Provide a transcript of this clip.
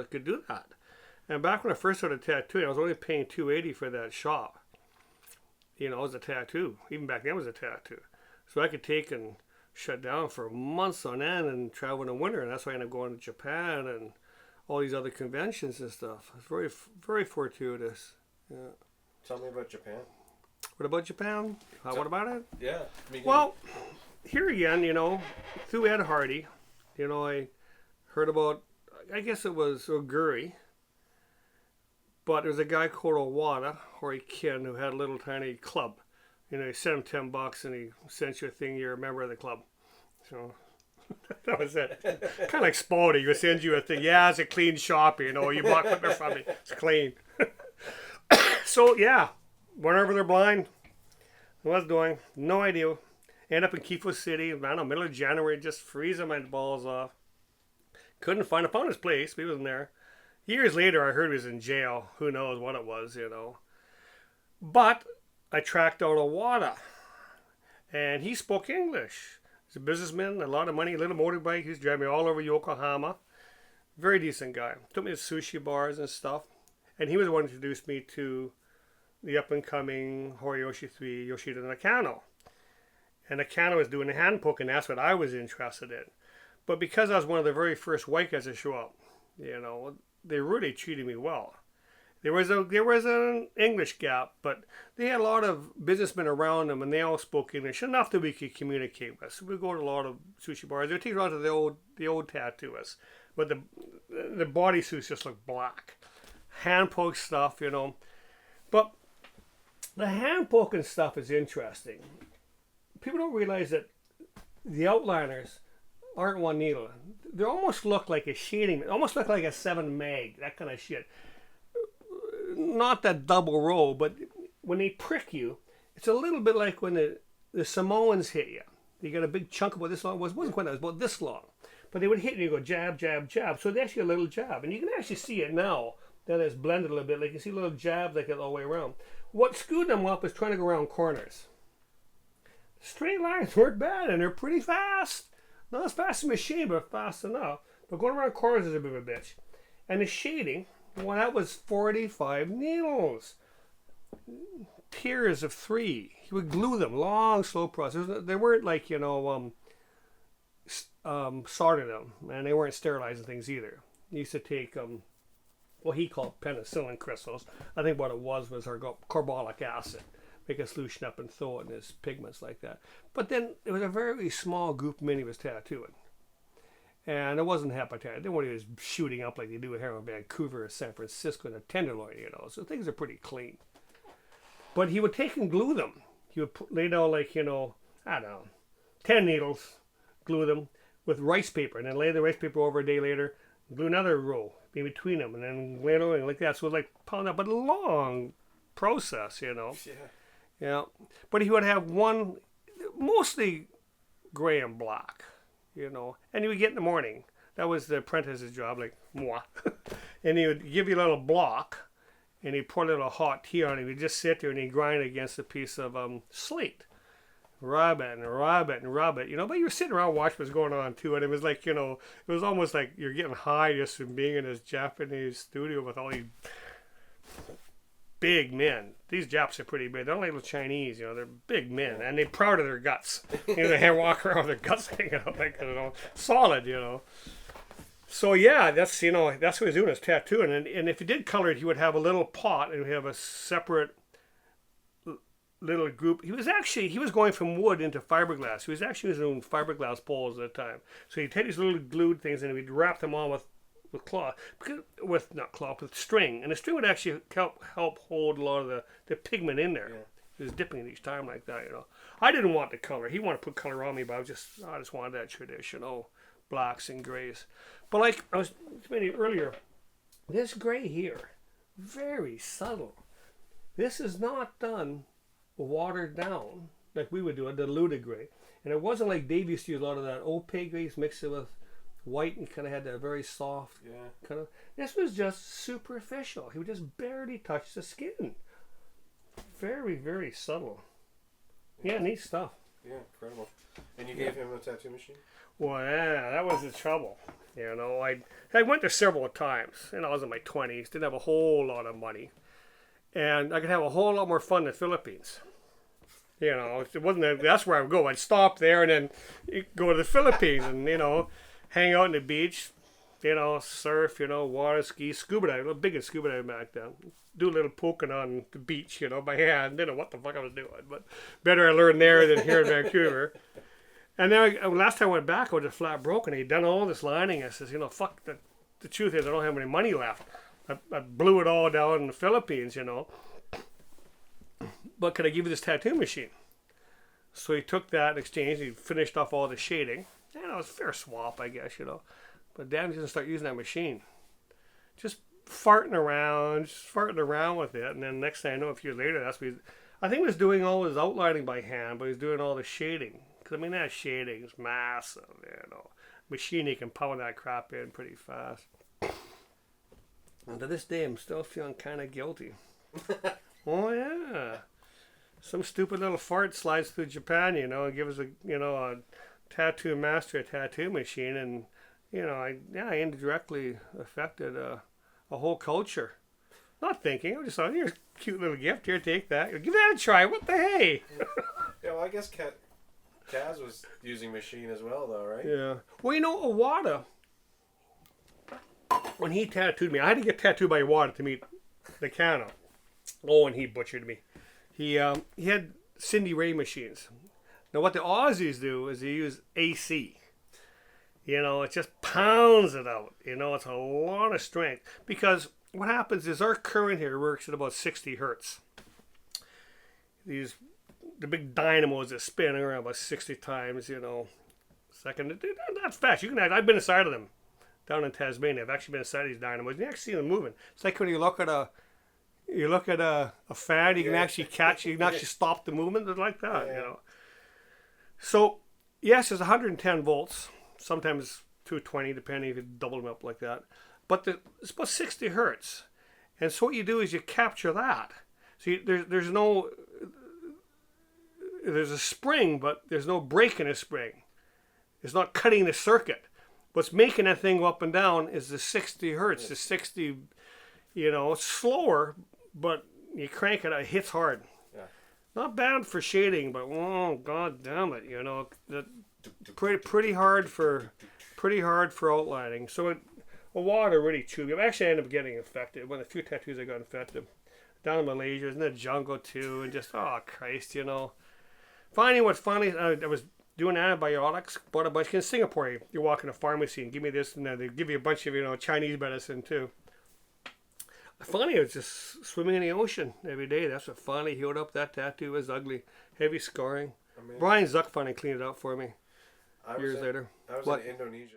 I could do that. And back when I first started tattooing, I was only paying $280 for that shop. It was a tattoo. Even back then it was a tattoo. So I could take and shut down for months on end and travel in the winter. And that's why I ended up going to Japan and all these other conventions and stuff. It's very, very fortuitous. Yeah. Tell me about Japan. What about Japan? What about it? Yeah. Well, here again, through Ed Hardy, I heard about, I guess it was Oguri. But there was a guy called Owada, or Ken, who had a little tiny club. He sent him $10 and he sent you a thing, you're a member of the club. So that was it. Kind of like Spalding, he sends you a thing. Yeah, it's a clean shop, you bought equipment from me. It's clean. So yeah, whenever they're blind, I was doing, no idea. End up in Kifo City, I don't know, middle of January, just freezing my balls off. Couldn't find, I found his place, but he wasn't there. Years later, I heard he was in jail. Who knows what it was, But I tracked out Owada, and he spoke English. He's a businessman, a lot of money, a little motorbike. He's driving me all over Yokohama. Very decent guy. Took me to sushi bars and stuff. And he was the one who introduced me to the up-and-coming Horiyoshi 3 Yoshida Nakano. And Nakano was doing the hand poke, and that's what I was interested in. But because I was one of the very first white guys to show up, they really treated me well. There was an English gap, but they had a lot of businessmen around them, and they all spoke English enough that we could communicate with. So we go to a lot of sushi bars. They would take us out to the old tattooists, but the bodysuits just look black. Hand poke stuff, But the hand poking stuff is interesting. People don't realize that the outliners aren't one needle. They almost look like a shading, almost look like a 7 mag, that kind of shit. Not that double row, but when they prick you, it's a little bit like when the Samoans hit you. You got a big chunk about this long. It wasn't quite that, it was about this long. But they would hit you and you go jab, jab, jab. So they actually a little jab. And you can actually see it now that it's blended a little bit. Like you see little jabs like it all the way around. What screwed them up is trying to go around corners. Straight lines weren't bad and they're pretty fast. Not as fast as a machine, but fast enough. But going around corners is a bit of a bitch. And the shading, well, that was 45 needles. Tiers of 3. He would glue them. Long, slow process. They weren't like, sorting them. And they weren't sterilizing things either. He used to take, what he called penicillin crystals. I think what it was our carbolic acid. Make a solution up and throw it in his pigments like that. But then it was a very small group of men he was tattooing. And it wasn't hepatitis. Then when he was shooting up like they do here in Vancouver or San Francisco in a tenderloin, So things are pretty clean. But he would take and glue them. He would lay down like, 10 needles, glue them with rice paper. And then lay the rice paper over a day later, glue another row in between them. And then lay it over like that. So it was like pound up, but a long process, Yeah. Yeah, but he would have one, mostly gray and black, and he would get in the morning. That was the apprentice's job, like, moi. And he would give you a little block, and he'd pour a little hot tea on it. He'd just sit there and he'd grind against a piece of slate. Rub it and rub it and rub it, But you were sitting around watching what's going on, too. And it was like, it was almost like you're getting high just from being in this Japanese studio with all these big men. These Japs are pretty big. They're not like little Chinese, they're big men. And they're proud of their guts. They walk around with their guts hanging out like, solid, So yeah, that's, that's what he's doing, is tattooing. And if he did color it, he would have a little pot and he would have a separate little group. He was going from wood into fiberglass. He was actually using fiberglass poles at the time. So he'd take these little glued things and he'd wrap them on with cloth, with string, and the string would actually help hold a lot of the pigment in there. Yeah. He was dipping it each time like that, I didn't want the color. He wanted to put color on me, but I just wanted that traditional blacks and grays. But like I was explaining earlier, this gray here, very subtle. This is not done watered down like we would do a diluted gray, and it wasn't like Davie used to use a lot of that opaque grays, mixed it with white and kind of had that very soft kind of. This was just superficial. He would just barely touch the skin. Very, very subtle. Yeah, neat stuff. Yeah, incredible. And you gave him a tattoo machine? Well, yeah, that was the trouble. You know, I went there several times, and I was in my 20s, didn't have a whole lot of money. And I could have a whole lot more fun in the Philippines. You know, it wasn't that's where I would go. I'd stop there and then go to the Philippines and, you know, hang out on the beach, you know, surf, you know, water ski, scuba dive. I was big in scuba diving back then. Do a little poking on the beach, you know, by hand. Didn't know what the fuck I was doing, but better I learned there than here in Vancouver. And then last time I went back, I was just flat broke, and he'd done all this lining. I says, you know, fuck, the truth is I don't have any money left. I blew it all down in the Philippines, you know. But could I give you this tattoo machine? So he took that in exchange. He finished off all the shading. And it was a fair swap, I guess, you know. But Davie didn't start using that machine. Just farting around with it. And then next thing I know, a few years later, that's what I think he was doing all his outlining by hand, but he was doing all the shading. Because, I mean, that shading is massive, you know. Machine, you can pound that crap in pretty fast. And to this day, I'm still feeling kind of guilty. Oh, yeah. Some stupid little fart slides through Japan, you know, and gives a tattoo master a tattoo machine, and you know, I indirectly affected a whole culture. Not thinking, I just thought, here's a cute little gift. Here, take that. Give that a try. What the hey? Yeah, well, I guess Kaz was using machine as well, though, right? Yeah. Well, you know, Iwata, when he tattooed me, I had to get tattooed by Iwata to meet the Cano. Oh, and he butchered me. He had Cindy Ray machines. Now what the Aussies do is they use AC. You know, it just pounds it out. You know, it's a lot of strength. Because what happens is our current here works at about 60 hertz. The big dynamos that spin around about 60 times, you know, second. That's fast. I've been inside of them down in Tasmania. I've actually been inside of these dynamos. You actually see them moving. It's like when you look at a fan, you can actually catch, you can actually stop the movement. It's like that, you know. So, yes, it's 110 volts, sometimes 220, depending if you double them up like that. But it's about 60 hertz. And so what you do is you capture that. So there's a spring, but there's no break in a spring. It's not cutting the circuit. What's making that thing go up and down is the 60 hertz, the 60, you know, it's slower, but you crank it, it hits hard. Yeah. Not bad for shading, but oh god damn it, you know, pretty hard for outlining. So a water really chewed me. I actually ended up getting infected. One of the few tattoos I got infected. Down in Malaysia, in the jungle too, and just oh Christ, you know. Finally, I was doing antibiotics, bought a bunch. In Singapore, you walk in a pharmacy and give me this, and then they give you a bunch of, you know, Chinese medicine too. Finally, I was just swimming in the ocean every day. That's what finally healed up that tattoo. It was ugly. Heavy scarring. Brian Zuck finally cleaned it up for me years later. I was in Indonesia.